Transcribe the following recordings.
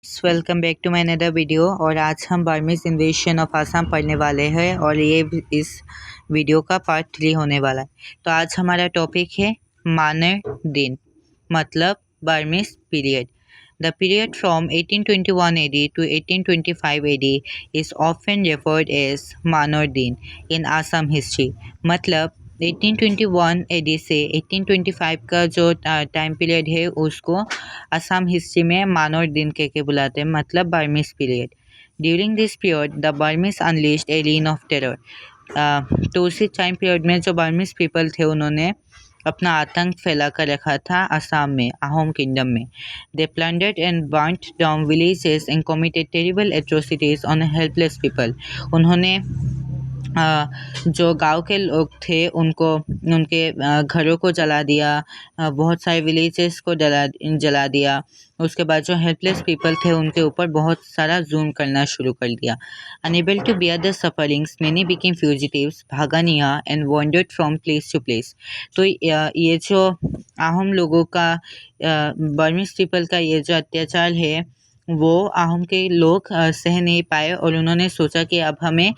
Welcome back to my another video. और आज हम बर्मीज इन्वेशन ऑफ आसाम पढ़ने वाले हैं और ये इस वीडियो का पार्ट 3 होने वाला है। तो आज हमारा टॉपिक है मानर दिन, मतलब Burmese period. The period from 1821 AD to 1825 AD is often referred as Manor Din in Assam history। मतलब 1821 AD से 1825 का जो टाइम पीरियड है उसको असम हिस्ट्री में मानोर दिन कह के बुलाते हैं, मतलब Burmese period. During this period the Burmese unleashed a reign of terror. तो उसी टाइम पीरियड में जो बर्मीज पीपल थे उन्होंने अपना आतंक फैला कर रखा था असम में, अहोम किंगडम में। They plundered and burnt down villages and committed terrible atrocities on helpless people. उन्होंने जो गांव के लोग थे उनको उनके घरों को जला दिया, बहुत सारे विलेजेस को जला दिया। उसके बाद जो हेल्पलेस पीपल थे उनके ऊपर बहुत सारा जुल्म करना शुरू कर दिया। Unable to bear the sufferings many became fugitives, bhaganiya and wandered from place to place. तो ये जो आहम लोगों का, बर्मीज पीपल का ये जो अत्याचार है वो आहम के लोग सह नहीं पाए और उन्होंने सोचा कि अब हमें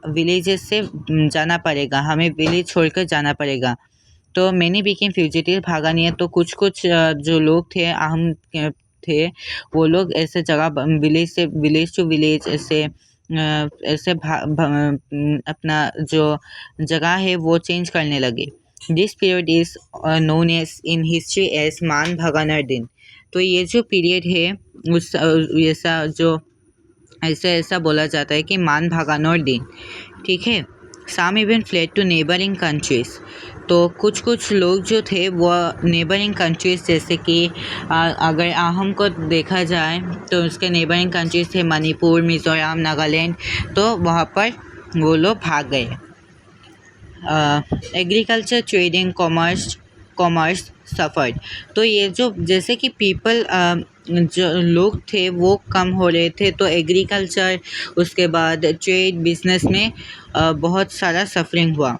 विलेजेस से जाना पड़ेगा, हमें विलेज छोड़कर जाना पड़ेगा। तो मैनी बिकेम फ्यूजिटिव, भागा नहीं है। तो कुछ जो लोग थे आहम थे वो लोग ऐसे जगह विलेज टू विलेज ऐसे अपना जो जगह है वो चेंज करने लगे। This period is known as in history as मान भगानर दिन। तो ये जो पीरियड है उस ऐसा बोला जाता है कि मान भगानर दिन, ठीक है। Some even fled to neighbouring countries. तो कुछ लोग जो थे वो नेबरिंग कंट्रीज, जैसे कि अगर आहम को देखा जाए तो उसके नेबरिंग कंट्रीज थे मणिपुर, मिजोरम, नागालैंड। तो वहाँ पर वो लोग भाग गए। Agriculture, trading, commerce suffered. तो ये जो जैसे कि पीपल जो लोग थे वो कम हो रहे थे, तो एग्रीकल्चर, उसके बाद ट्रेड, बिजनेस में बहुत सारा सफरिंग हुआ।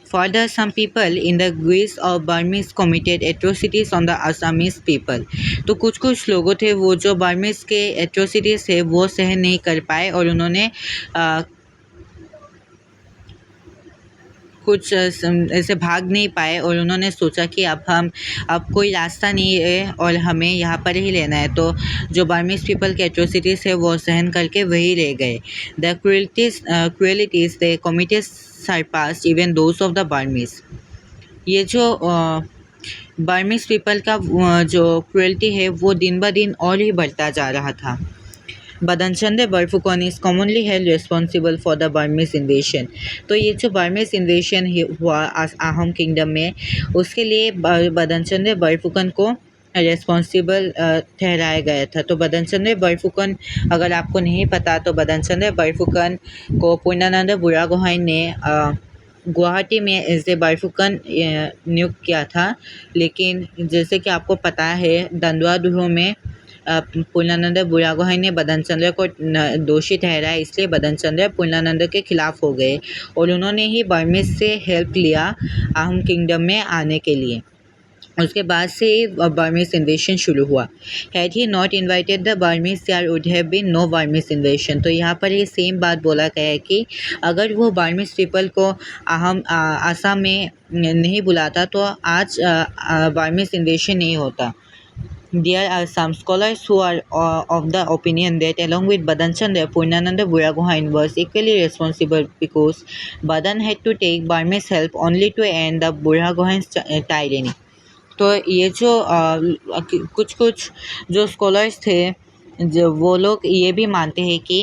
Further, some people in the guise of Burmese committed atrocities on the Assamese people। तो कुछ लोगों थे वो जो बर्मीज के एट्रोसिटीज थे वो सहन नहीं कर पाए और उन्होंने कुछ ऐसे भाग नहीं पाए और उन्होंने सोचा कि अब कोई रास्ता नहीं है और हमें यहाँ पर ही रहना है। तो जो बर्मीज पीपल के एट्रोसिटीज़ है वो सहन करके वही रह गए। The cruelties they committed surpassed even those of the Burmese. ये जो बर्मीज पीपल का जो क्रुएल्टी है वो दिन ब दिन और ही बढ़ता जा रहा था। Badan Chandra Borphukan is commonly held responsible for the Burmese invasion. तो ये जो बर्मीज इन्वेशन हुआ आहम किंगडम में, उसके लिए बदनचंदे बर्फुकन को रिस्पॉन्सिबल ठहराया गया था। तो बदनचंदे बर्फुकन, अगर आपको नहीं पता तो बदनचंदे बर्फुकन को पूर्णानंद बुरागोहाई ने गुवाहाटी में एज ए बर्फुकन नियुक्त किया था। लेकिन जैसे कि आपको पता है दंडुआ दुहो में पूर्णानंद बुरागोहाई ने बदनचंद्र को दोषी ठहराया, इसलिए बदनचंद्र पूर्णानंद के खिलाफ हो गए और उन्होंने ही बर्मीज से हेल्प लिया आहम किंगडम में आने के लिए। उसके बाद से बर्मीज इन्वेशन शुरू हुआ। Had he not invited the Burmese there would have been no Burmese invasion. तो यहाँ पर ये सेम बात बोला गया है कि अगर वो बर्मीज पीपल को आसाम में नहीं बुलाता तो आज बर्मीज इन्वेशन नहीं होता। There are some scholars who are of the opinion that along with Badan Chandra, Purnananda Buragohain was equally responsible because Badan had to take Burmese help only to end the Buragohain's tyranny। तो ये जो कुछ जो scholars थे जो वो लोग ये भी मानते हैं कि